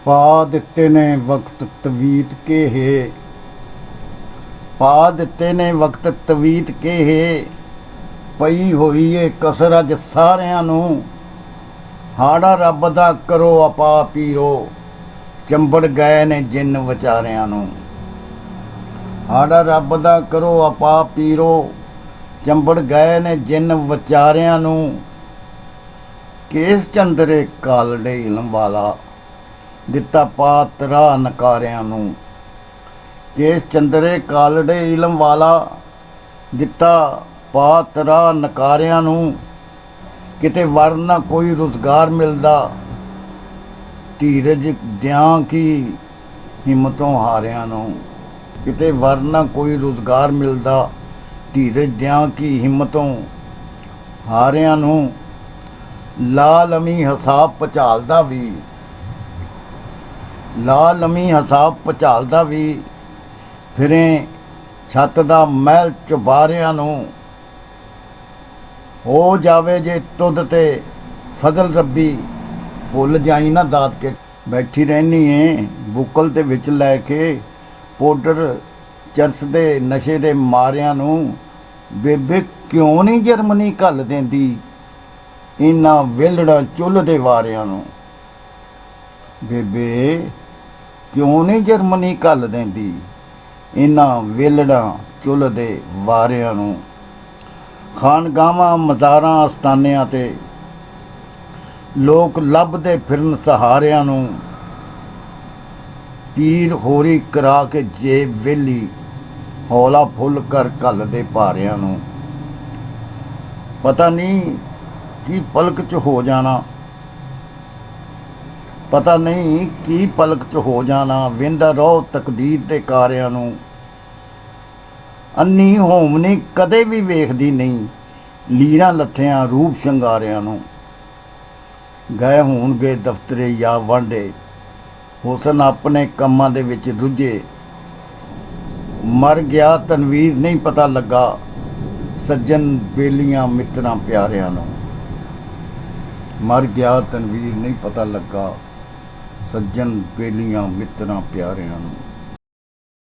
पा दिते ने वक्त तवीत के है, पा दिते ने वक्त तवीत के है, पई होई है कसर अज सारियां नूं। हाड़ा रब दा करो अपा पीरो, चंबड़ गए ने जिन विचारियां नूं। हाड़ा रब दा करो अपा पीरो, चंबड़ गए ने जिन विचारियां नूं। केस चंदरे कालड़े इलम वाला, दिता पात राह नकारियां नूं। केस चंदरे कालड़े इलम वाला, दिता पात राह नकारियां नूं। किते वर ना कोई रोजगार मिलदा, धीरज दियां की हिम्मतों हारियां नूं। किते वर ना कोई रोजगार मिलदा, धीरज दियां की हिम्मतों हारियां नूं। लाल अमी हिसाब पचालदा भी, लाल अमी हिसाब पचालदा भी, फिरें छत दा महल चुबारियां नूं। हो जावे जे तुद ते फजल रब्बी, भुल जाई ना दात के। बैठी रहनी है बुकल ते विच लैके, पाउडर चरस दे नशे दे मारियां नूं। बेबे क्यों नहीं जर्मनी घल देंदी, इन्हां वेलड़ा चुੱਲ੍ਹ दे वारियां नूं। बेबे क्यों नहीं जर्मनी घल देंदी, इन्हां वेलड़ा चੁੱਲ੍ਹ दे वारियां नूं। खानगावां मज़ारां अस्थानियां ते लोक लभदे फिरन सहारियां नूं। पीर होरी करा के जेब वेली, हौला फुल कर घलदे भारियां नूं। पता नहीं की पलक च हो जाना, पता नहीं की पलक च हो जाना। विंदा रहो तकदीर दे कारियां नूं। अन्नी होमनी कदे भी वेखदी नहीं, लीरां लट्ठियां रूप शंगारियां नूं। गए होणगे दफ्तरे या वांडे, हुसन अपने कम्मां दे विच रुझे। मर गया तनवीर नहीं पता लगा, सज्जन बेलियां मित्रां प्यारियां नूं। मर गया तनवीर नहीं पता लगा, सज्जन बेलियां मित्रां प्यारियां नूं।